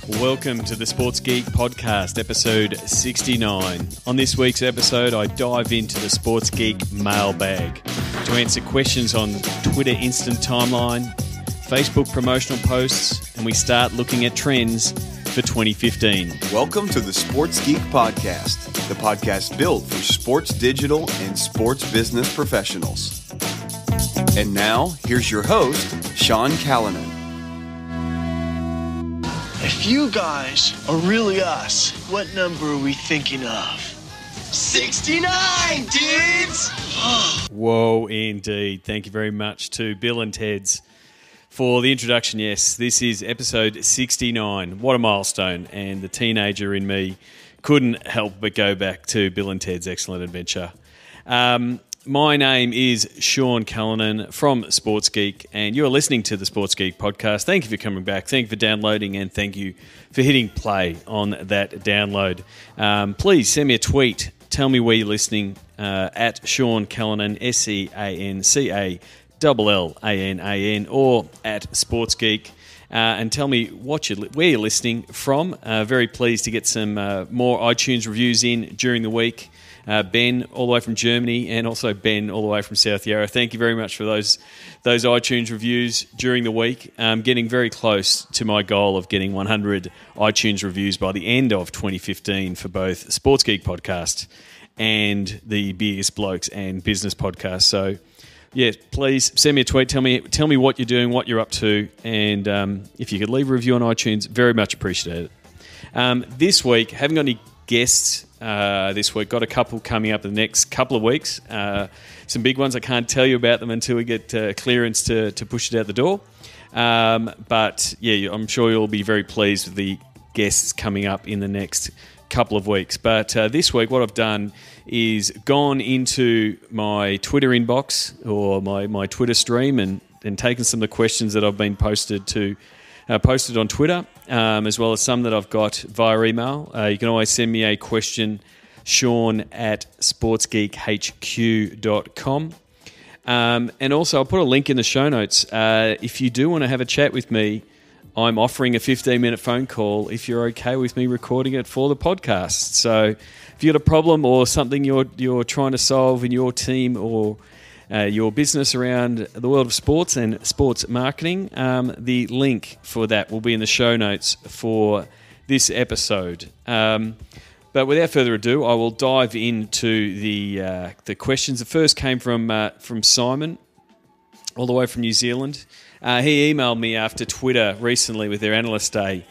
Welcome to the Sports Geek Podcast, episode 69. On this week's episode, I dive into the Sports Geek Mailbag to answer questions on Twitter Instant Timeline, Facebook promotional posts, and we start looking at trends for 2015. Welcome to the Sports Geek Podcast, the podcast built for sports digital and sports business professionals. And now, here's your host, Sean Callanan. If you guys are really us, what number are we thinking of? 69, dudes! Whoa, indeed. Thank you very much to Bill and Ted's for the introduction. Yes, this is episode 69. What a milestone. And the teenager in me couldn't help but go back to Bill and Ted's Excellent Adventure. My name is Sean Callanan from Sports Geek, and you're listening to the Sports Geek Podcast. Thank you for coming back. Thank you for downloading, and thank you for hitting play on that download. Please send me a tweet. Tell me where you're listening at Sean Callanan, SeanCallanan, or at Sports Geek. And tell me where you're listening from. Very pleased to get some more iTunes reviews in during the week. Ben, all the way from Germany, and also Ben, all the way from South Yarra. Thank you very much for those iTunes reviews during the week. Getting very close to my goal of getting 100 iTunes reviews by the end of 2015 for both Sports Geek Podcast and the Biggest Blokes and Business Podcast. So, yeah, please send me a tweet. Tell me what you're doing, what you're up to, and if you could leave a review on iTunes, very much appreciate it. This week, haven't got any guests this week. Got a couple coming up in the next couple of weeks. Some big ones. I can't tell you about them until we get clearance to push it out the door. But yeah, I'm sure you'll be very pleased with the guests coming up in the next couple of weeks. But this week, what I've done is gone into my Twitter inbox or my Twitter stream and taken some of the questions that I've been posted on Twitter, as well as some that I've got via email. You can always send me a question, Sean at sportsgeekhq.com. And also, I'll put a link in the show notes. If you do want to have a chat with me, I'm offering a 15-minute phone call if you're okay with me recording it for the podcast. So if you've got a problem or something you're trying to solve in your team or your business around the world of sports and sports marketing, the link for that will be in the show notes for this episode. But without further ado, I will dive into the questions. The first came from Simon, all the way from New Zealand. He emailed me after Twitter recently with their Analyst Day.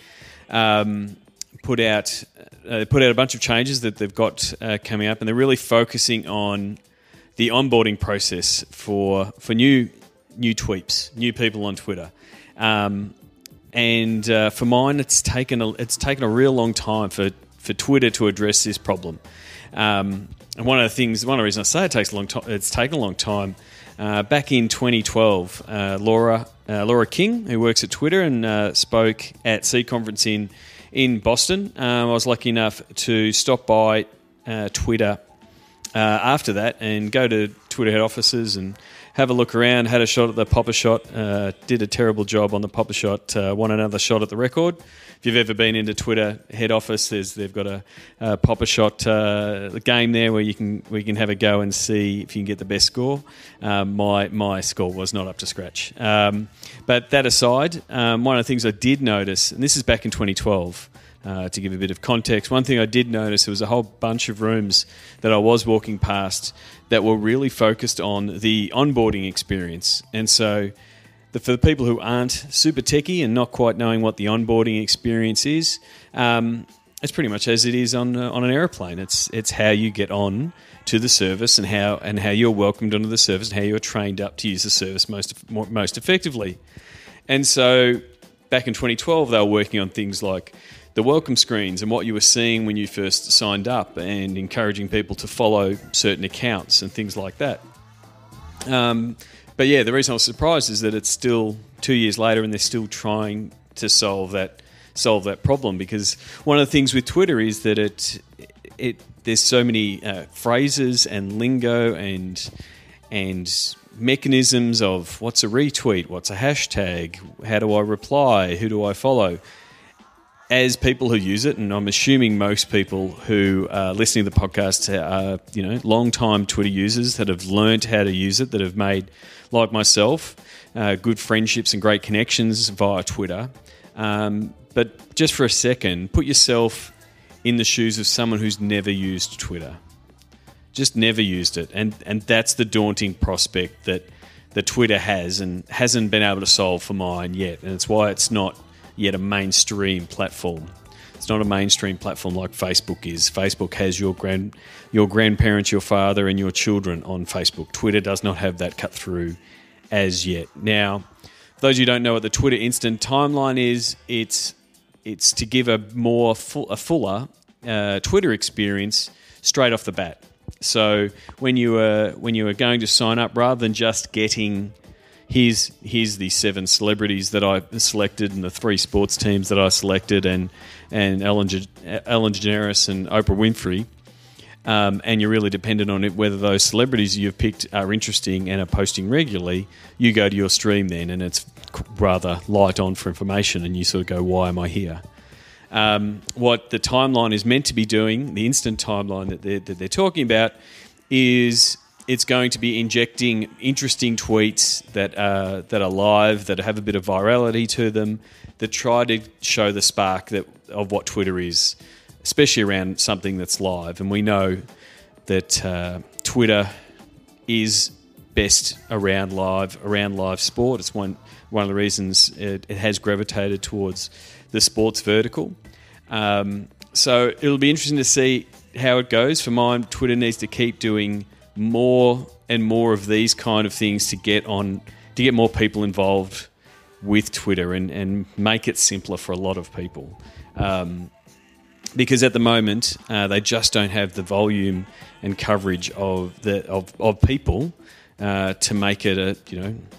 Put out a bunch of changes that they've got coming up, and they're really focusing on the onboarding process for new tweeps, new people on Twitter, and for mine, it's taken a real long time for Twitter to address this problem. And one of the reasons I say it takes a long time, it's taken a long time. Back in 2012, Laura King, who works at Twitter and spoke at C Conference in Boston. I was lucky enough to stop by Twitter after that and go to Twitter head offices and have a look around. Had a shot at the popper shot, did a terrible job on the popper shot, won another shot at the record. If you've ever been into Twitter head office, they've got a popper shot game there where you can have a go and see if you can get the best score. My score was not up to scratch. But that aside, one of the things I did notice, and this is back in 2012, to give a bit of context, one thing I did notice, there was a whole bunch of rooms that I was walking past that were really focused on the onboarding experience. And so for the people who aren't super techie and not quite knowing what the onboarding experience is, it's pretty much as it is on an airplane. It's how you get on to the service and how you're welcomed onto the service and how you're trained up to use the service most effectively. And so back in 2012, they were working on things like the welcome screens and what you were seeing when you first signed up and encouraging people to follow certain accounts and things like that. But yeah, the reason I was surprised is that it's still 2 years later and they're still trying to solve that problem, because one of the things with Twitter is that there's so many phrases and lingo and mechanisms of what's a retweet, what's a hashtag, how do I reply, who do I follow. as people who use it, and I'm assuming most people who are listening to the podcast are, long-time Twitter users that have learned how to use it, that have made, like myself, good friendships and great connections via Twitter. But just for a second, put yourself in the shoes of someone who's never used Twitter. Just never used it. And that's the daunting prospect that Twitter has and hasn't been able to solve for mine yet. And it's why it's not yet a mainstream platform. It's not a mainstream platform like Facebook is. Facebook has your grandparents, your father, and your children on Facebook. Twitter does not have that cut through as yet. Now, for those of you who don't know what the Twitter Instant Timeline is, it's to give a fuller Twitter experience straight off the bat. So when you are going to sign up, rather than just getting here's the 7 celebrities that I selected and the 3 sports teams that I selected and Ellen DeGeneres and Oprah Winfrey, and you're really dependent on it whether those celebrities you've picked are interesting and are posting regularly, you go to your stream then and it's rather light on for information and you sort of go, why am I here? What the timeline is meant to be doing, the instant timeline that they're talking about, is it's going to be injecting interesting tweets that are live, that have a bit of virality to them, that try to show the spark of what Twitter is, especially around something that's live. And we know that Twitter is best around live sport. It's one of the reasons it has gravitated towards the sports vertical. So it'll be interesting to see how it goes. For mine, Twitter needs to keep doing more and more of these kind of things to get more people involved with Twitter and make it simpler for a lot of people. Because at the moment they just don't have the volume and coverage of people to make it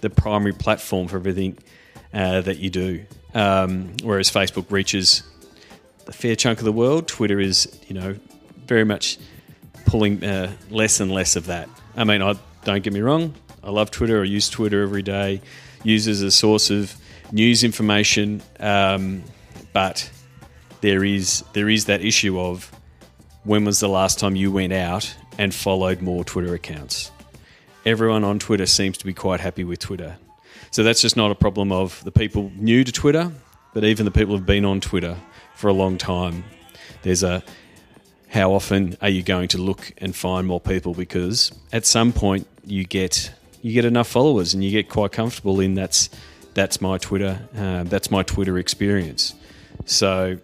the primary platform for everything that you do. Whereas Facebook reaches a fair chunk of the world, Twitter is very much pulling less and less of that. I mean, don't get me wrong, I love Twitter. I use Twitter every day, use it as a source of news information, but there is that issue of when was the last time you went out and followed more Twitter accounts? Everyone on Twitter seems to be quite happy with Twitter. So that's just not a problem of the people new to Twitter, but even the people who've been on Twitter for a long time. There's how often are you going to look and find more people? Because at some point you get enough followers and you get quite comfortable in that's my Twitter experience. So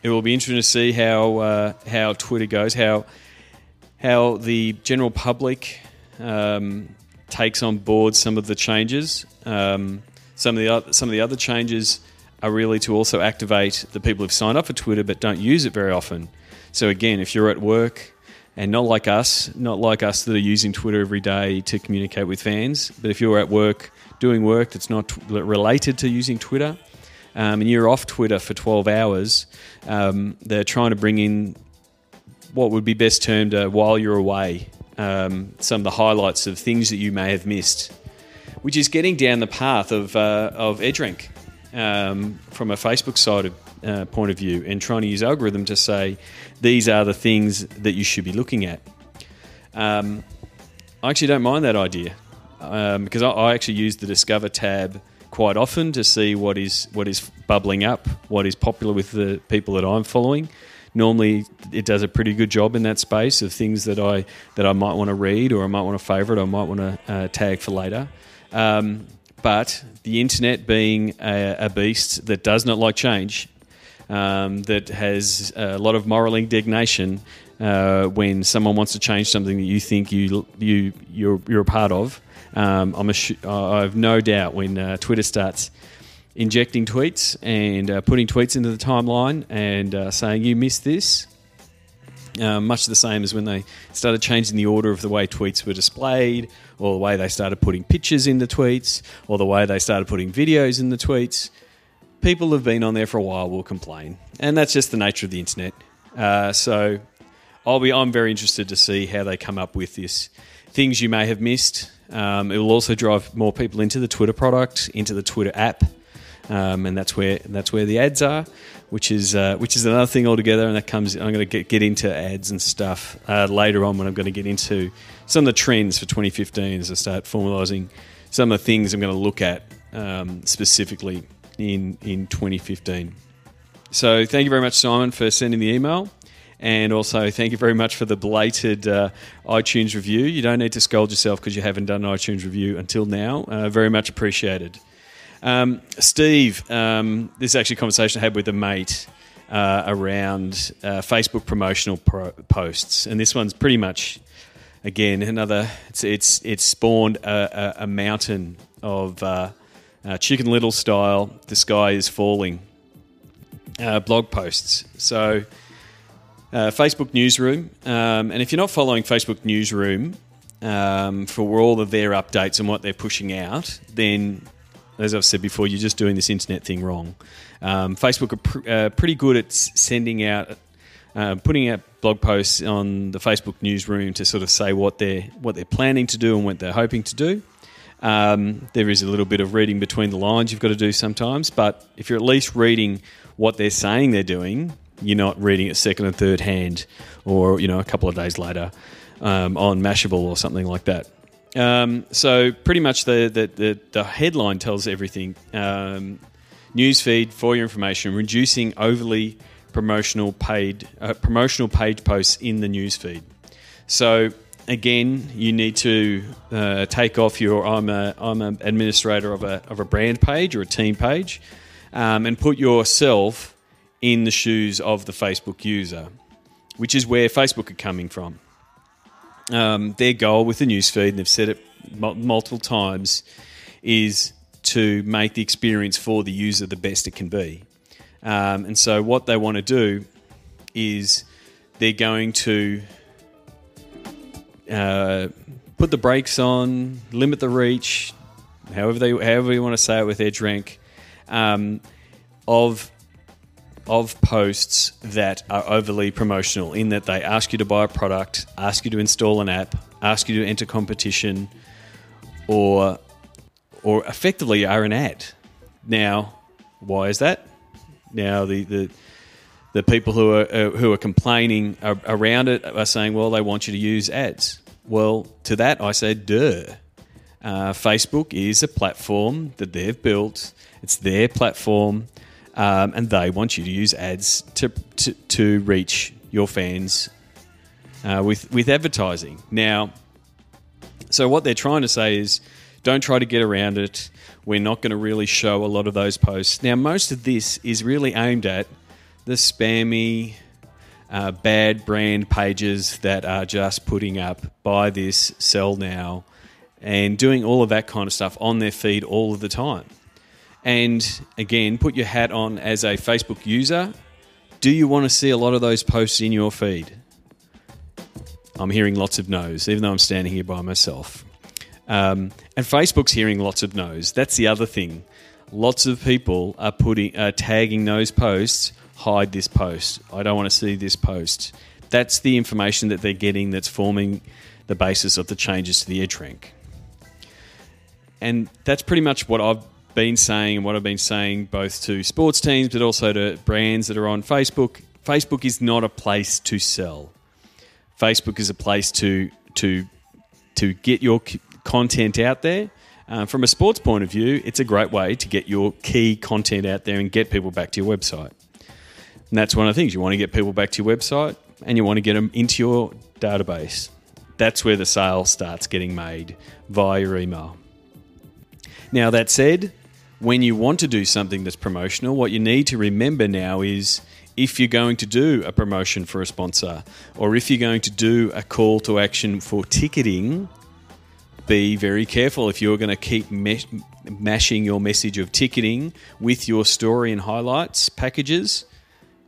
it will be interesting to see how Twitter goes, how the general public takes on board some of the changes. Some of the other changes are really to also activate the people who've signed up for Twitter but don't use it very often. So again, if you're at work and not like us that are using Twitter every day to communicate with fans, but if you're at work doing work that's not related to using Twitter, and you're off Twitter for 12 hours, they're trying to bring in what would be best termed while you're away, some of the highlights of things that you may have missed, which is getting down the path of EdgeRank from a Facebook side of point of view, and trying to use algorithm to say these are the things that you should be looking at. I actually don't mind that idea because I actually use the Discover tab quite often to see what is bubbling up, what is popular with the people that I'm following. Normally, it does a pretty good job in that space of things that I might want to read, or I might want to favourite, or I might want to tag for later. But the internet being a beast that does not like change, that has a lot of moral indignation when someone wants to change something that you think you're a part of. I have no doubt when Twitter starts injecting tweets and putting tweets into the timeline and saying you missed this, much the same as when they started changing the order of the way tweets were displayed, or the way they started putting pictures in the tweets, or the way they started putting videos in the tweets. People who've been on there for a while will complain, and that's just the nature of the internet. So I'm very interested to see how they come up with this. Things you may have missed. It will also drive more people into the Twitter product, into the Twitter app. and that's where the ads are, which is another thing altogether. And that comes. I'm going to get into ads and stuff later on when I'm going to get into some of the trends for 2015 as I start formalising some of the things I'm going to look at specifically in 2015. So thank you very much, Simon, for sending the email. And also thank you very much for the belated iTunes review. You don't need to scold yourself because you haven't done an iTunes review until now. Very much appreciated. Steve, this is actually a conversation I had with a mate around Facebook promotional posts. And this one's pretty much, again, it's spawned a mountain of Chicken Little style, the sky is falling blog posts. So Facebook Newsroom, and if you're not following Facebook Newsroom for all of their updates and what they're pushing out, then, as I've said before, you're just doing this internet thing wrong. Facebook are pretty good at sending out, putting out blog posts on the Facebook Newsroom to sort of say what they're planning to do and what they're hoping to do. There is a little bit of reading between the lines you've got to do sometimes, but if you're at least reading what they're saying they're doing, you're not reading it second and third hand or, a couple of days later on Mashable or something like that. So pretty much the headline tells everything. Newsfeed, for your information, reducing overly promotional page posts in the newsfeed. So again, you need to take off your I'm an administrator of a brand page or a team page, and put yourself in the shoes of the Facebook user, which is where Facebook are coming from. Their goal with the newsfeed, and they've said it multiple times, is to make the experience for the user the best it can be. And so what they want to do is they're going to put the brakes on, limit the reach, however you want to say it with EdgeRank, of posts that are overly promotional, in that they ask you to buy a product, ask you to install an app, ask you to enter competition, or effectively are an ad. Now, why is that? Now, the people who are complaining around it are saying, well, they want you to use ads. Well, to that I say, duh. Facebook is a platform that they've built. It's their platform. And they want you to use ads to reach your fans with advertising. Now, so what they're trying to say is, don't try to get around it. We're not going to really show a lot of those posts. Now, most of this is really aimed at the spammy, bad brand pages that are just putting up, buy this, sell now, and doing all of that kind of stuff on their feed all of the time. And again, put your hat on as a Facebook user. Do you want to see a lot of those posts in your feed? I'm hearing lots of no's, even though I'm standing here by myself. And Facebook's hearing lots of no's. That's the other thing. Lots of people are tagging those posts, hide this post. I don't want to see this post. That's the information that they're getting that's forming the basis of the changes to the EdgeRank. And that's pretty much what I've been saying, and what I've been saying both to sports teams but also to brands that are on Facebook. Facebook is not a place to sell. Facebook is a place to get your content out there. From a sports point of view, it's a great way to get your key content out there and get people back to your website. And that's one of the things. You want to get people back to your website and you want to get them into your database. That's where the sale starts getting made, via your email. Now, that said, when you want to do something that's promotional, what you need to remember now is, if you're going to do a promotion for a sponsor, or if you're going to do a call to action for ticketing, be very careful. If you're going to keep mashing your message of ticketing with your story and highlights packages,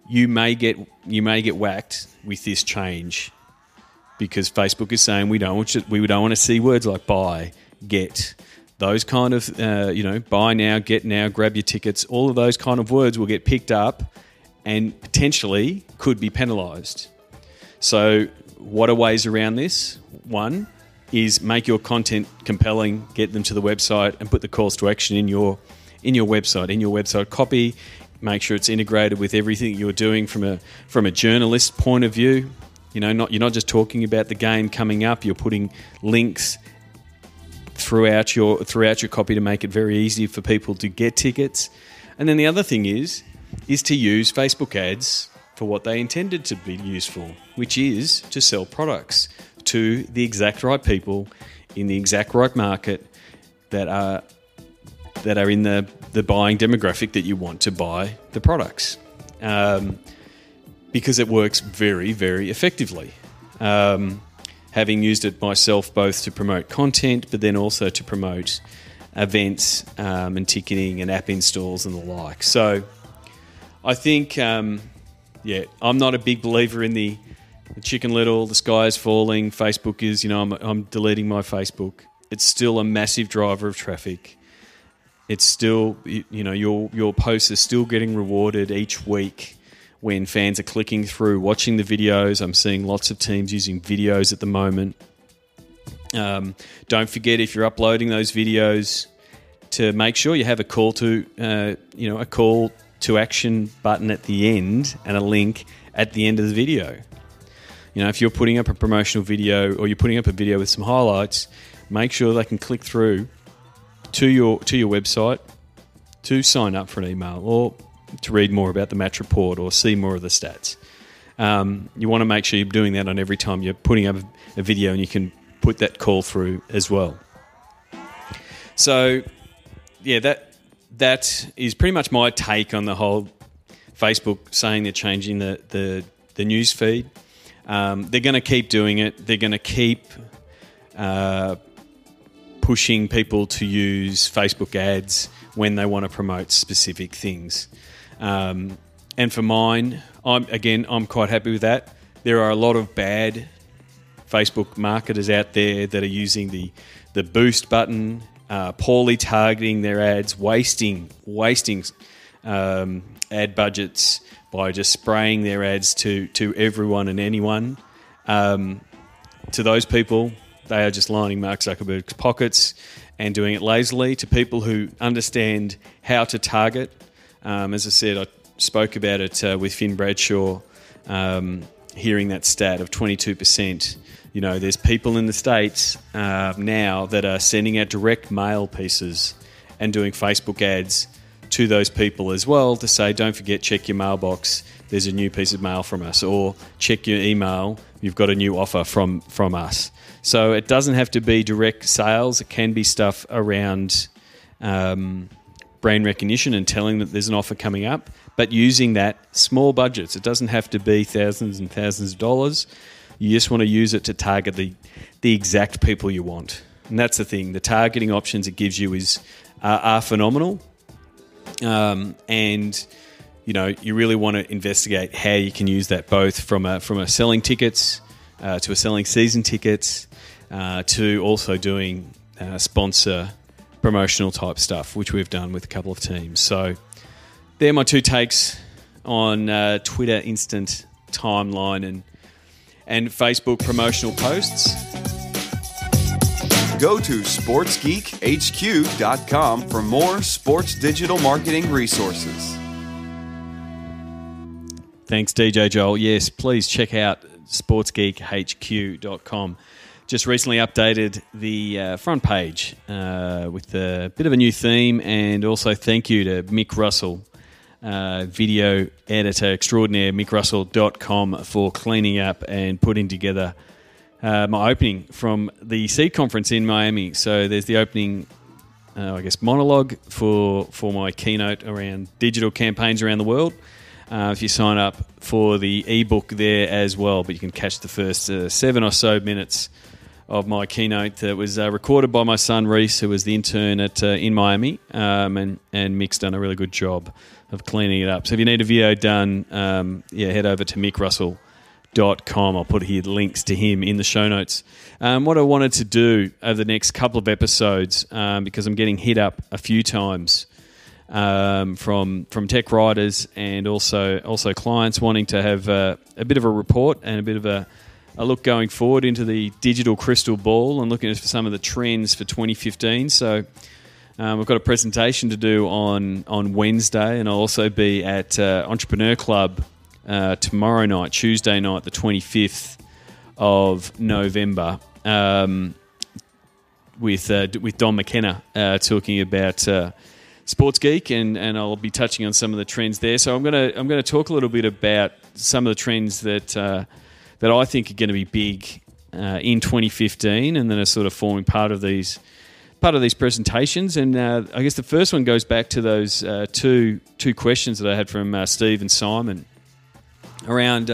you may get whacked with this change, because Facebook is saying we don't want to see words like buy, get. Those kind of, buy now, get now, grab your tickets, all of those kind of words will get picked up and potentially could be penalised. So what are ways around this? One is make your content compelling, get them to the website, and put the calls to action in your in your website copy. Make sure it's integrated with everything you're doing from a journalist point of view. You're not just talking about the game coming up. You're putting links throughout your copy to make it very easy for people to get tickets. And then the other thing is to use Facebook ads for what they intended to be used for, which is to sell products to the exact right people in the exact right market that are in the buying demographic that you want to buy the products, because it works very, very effectively. Having used it myself both to promote content, but then also to promote events and ticketing and app installs and the like. So I think, I'm not a big believer in the Chicken Little, the sky is falling, Facebook is, I'm deleting my Facebook. It's still a massive driver of traffic. It's still, your posts are still getting rewarded each week when fans are clicking through, watching the videos. I'm seeing lots of teams using videos at the moment. Don't forget, if you're uploading those videos, to make sure you have a call to action button at the end and a link at the end of the video. If you're putting up a promotional video or you're putting up a video with some highlights, make sure they can click through to your website to sign up for an email or to read more about the match report or see more of the stats. You want to make sure you're doing that on every time you're putting up a video, and you can put that call through as well. So, that is pretty much my take on the whole Facebook saying they're changing the news feed. They're going to keep doing it. They're going to keep pushing people to use Facebook ads when they want to promote specific things. And for mine, I'm quite happy with that. There are a lot of bad Facebook marketers out there that are using the boost button, poorly targeting their ads, wasting ad budgets by just spraying their ads to everyone and anyone. To those people, they are just lining Mark Zuckerberg's pockets and doing it lazily. To people who understand how to target, as I said, I spoke about it with Finn Bradshaw, hearing that stat of 22%. There's people in the States now that are sending out direct mail pieces and doing Facebook ads to those people as well to say, don't forget, check your mailbox, there's a new piece of mail from us, or check your email, you've got a new offer from us. So it doesn't have to be direct sales. It can be stuff around brand recognition and telling that there's an offer coming up, but using that small budgets. It doesn't have to be thousands and thousands of dollars. You just want to use it to target the exact people you want. And that's the thing. The targeting options it gives you are phenomenal. And you really want to investigate how you can use that, both from a selling tickets to a selling season tickets to also doing sponsor promotional type stuff, which we've done with a couple of teams. So they're my two takes on Twitter instant timeline and Facebook promotional posts. Go to sportsgeekhq.com for more sports digital marketing resources. Thanks, DJ Joel. Yes, please check out sportsgeekhq.com. Just recently updated the front page with a bit of a new theme, and also thank you to Mick Russell, video editor extraordinaire, mickrussell.com, for cleaning up and putting together my opening from the Seed Conference in Miami. So there's the opening, monologue for my keynote around digital campaigns around the world. If you sign up for the ebook there as well, but you can catch the first 7 or so minutes of my keynote that was recorded by my son Reese, who was the intern in Miami, and Mick's done a really good job of cleaning it up. So if you need a video done, head over to mickrussell.com. I'll put here links to him in the show notes. What I wanted to do over the next couple of episodes, because I'm getting hit up a few times from tech writers and also clients wanting to have a bit of a report and a bit of a look going forward into the digital crystal ball and looking at some of the trends for 2015. So We've got a presentation to do on Wednesday, and I'll also be at Entrepreneur Club tomorrow night, Tuesday night, the 25th of November, with Don McKenna talking about Sports Geek, and I'll be touching on some of the trends there. So I'm gonna talk a little bit about some of the trends that I think are going to be big in 2015, and then are sort of forming part of these presentations. And I guess the first one goes back to those two questions that I had from Steve and Simon around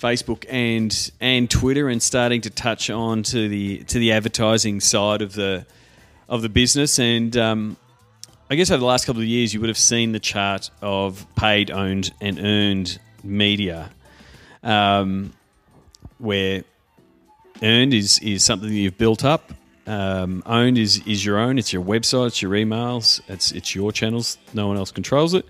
Facebook and Twitter, and starting to touch on to the advertising side of the business. And I guess over the last couple of years, you would have seen the chart of paid, owned, and earned media, where earned is something that you've built up. Owned is your own. It's your website, it's your emails, it's your channels. No one else controls it.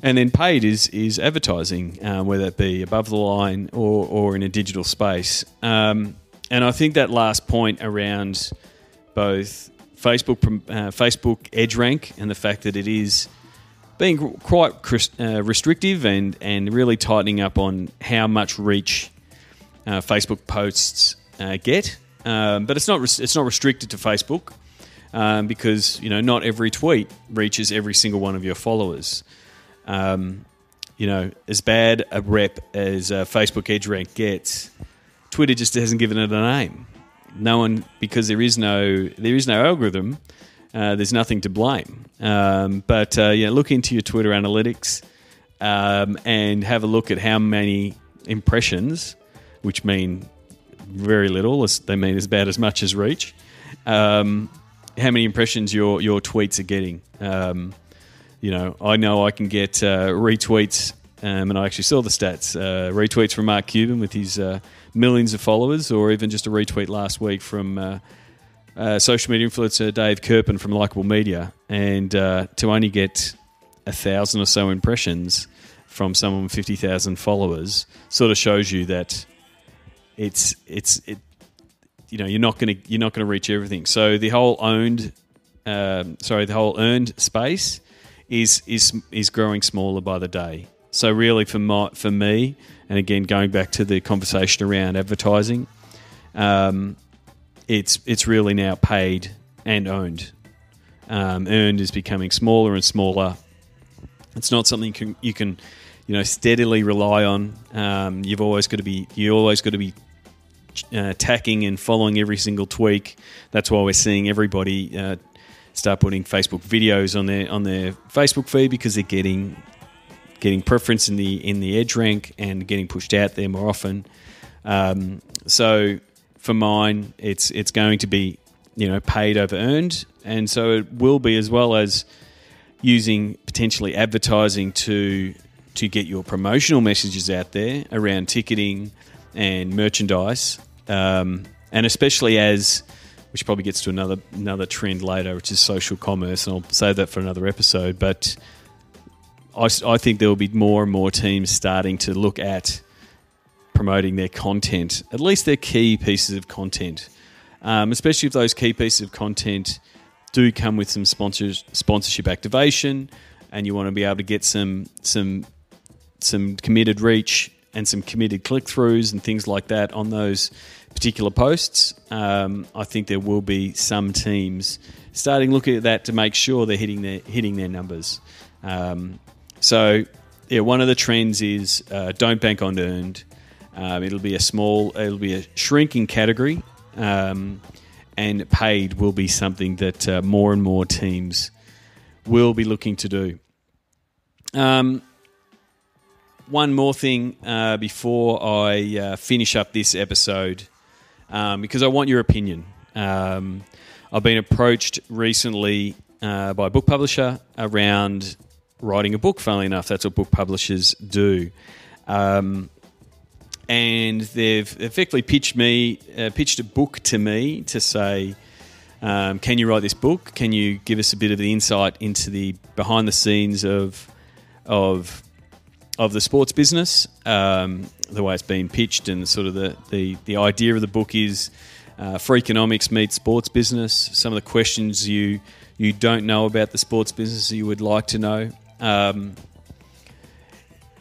And then paid is advertising, whether it be above the line or in a digital space. And I think that last point around both Facebook Edge Rank and the fact that it is being quite restrictive and really tightening up on how much reach Facebook posts get. But it's not restricted to Facebook, because not every tweet reaches every single one of your followers. As bad a rep as Facebook Edge Rank gets, Twitter just hasn't given it a name. No one, because there is no algorithm. There's nothing to blame. But look into your Twitter analytics and have a look at how many impressions, which mean very little. They mean about as much as reach. How many impressions your tweets are getting. I know I can get retweets, and I actually saw the stats. Retweets from Mark Cuban with his millions of followers, or even just a retweet last week from social media influencer Dave Kirpin from Likeable Media, and to only get 1,000 or so impressions from someone with 50,000 followers sort of shows you that you're not going to reach everything. So the whole earned space is growing smaller by the day. So really for me, and again going back to the conversation around advertising, it's really now paid and owned. Earned is becoming smaller and smaller. It's not something you can steadily rely on. You've always got to be tacking and following every single tweak. That's why we're seeing everybody start putting Facebook videos on their Facebook feed, because they're getting preference in the Edge Rank and getting pushed out there more often. So for mine, it's going to be paid over earned, and so it will be, as well as using potentially advertising to get your promotional messages out there around ticketing and merchandise, and especially which probably gets to another trend later, which is social commerce, and I'll save that for another episode. But I think there will be more and more teams starting to look at promoting their content, at least their key pieces of content, especially if those key pieces of content do come with some sponsorship activation, and you want to be able to get some committed reach and some committed click-throughs and things like that on those particular posts. I think there will be some teams starting looking at that to make sure they're hitting their numbers. So one of the trends is don't bank on earned. It'll be a shrinking category, and paid will be something that more and more teams will be looking to do. One more thing before I finish up this episode, because I want your opinion. I've been approached recently by a book publisher around writing a book. Funnily enough, that's what book publishers do. And they've effectively pitched a book to me to say, can you write this book? Can you give us a bit of the insight into the behind the scenes of the sports business, the way it's been pitched, and sort of the idea of the book is Freakonomics meets sports business. Some of the questions you you don't know about the sports business you would like to know.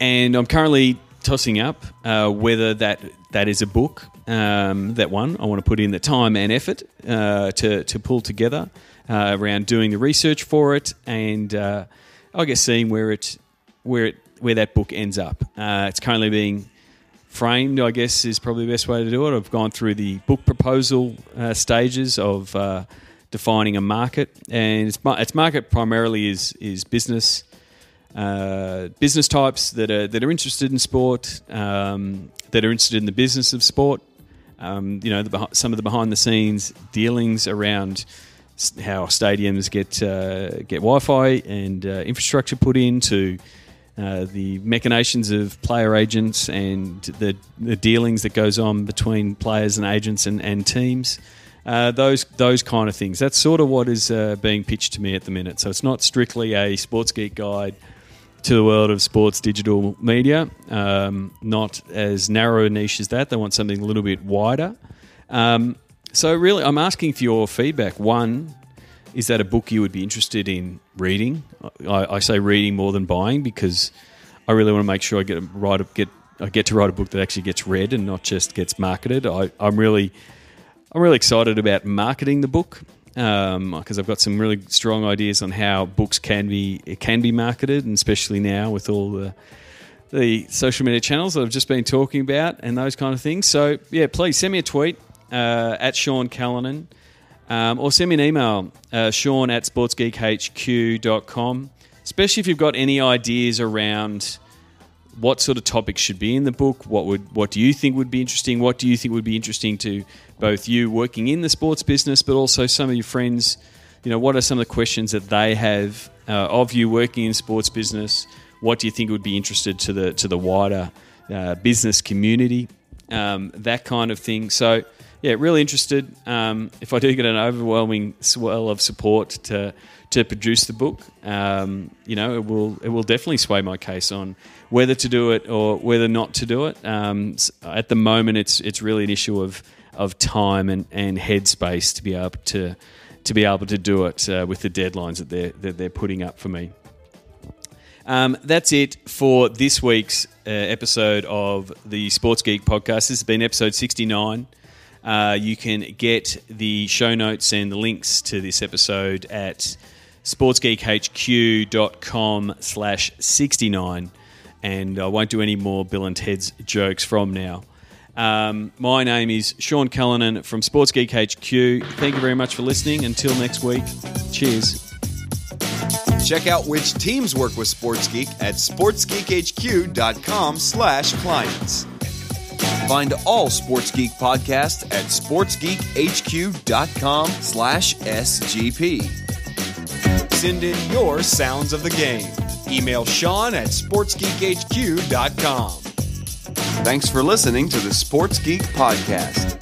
And I'm currently tossing up whether that is a book, that one. I want to put in the time and effort to pull together around doing the research for it, and I guess seeing where that book ends up. It's currently being framed, I guess, is probably the best way to do it. I've gone through the book proposal stages of defining a market, and its market primarily is business types that are interested in sport, that are interested in the business of sport. Some of the behind the scenes dealings around how stadiums get Wi-Fi and infrastructure put into the machinations of player agents and the dealings that goes on between players and agents and teams. Those kind of things. That's sort of what is being pitched to me at the minute. So it's not strictly a Sports Geek guide to the world of sports digital media. Not as narrow a niche as that. They want something a little bit wider. So really, I'm asking for your feedback. One, is that a book you would be interested in reading? I say reading more than buying, because I really want to make sure I get to write a book that actually gets read and not just gets marketed. I'm really excited about marketing the book, because I've got some really strong ideas on how books can be marketed, and especially now with all the social media channels that I've just been talking about and those kind of things. So yeah, please send me a tweet at Sean Callanan, or send me an email, sean@sportsgeekhq.com, especially if you've got any ideas around what sort of topics should be in the book. What do you think would be interesting? What do you think would be interesting to both you working in the sports business, but also some of your friends? What are some of the questions that they have of you working in sports business? What do you think would be interested to the wider business community? That kind of thing. So yeah, really interested. If I do get an overwhelming swell of support to produce the book, it will definitely sway my case on whether to do it or whether not to do it. At the moment, it's really an issue of time and headspace to be able to do it with the deadlines that they're putting up for me. That's it for this week's episode of the Sports Geek podcast. This has been episode 69. You can get the show notes and the links to this episode at sportsgeekhq.com/69, and I won't do any more Bill and Ted's jokes from now. My name is Sean Callanan from Sports Geek HQ. Thank you very much for listening. Until next week, cheers. Check out which teams work with Sports Geek at sportsgeekhq.com/clients. Find all Sports Geek podcasts at sportsgeekhq.com/SGP. Send in your sounds of the game. Email Sean at sportsgeekhq.com. Thanks for listening to the Sports Geek Podcast.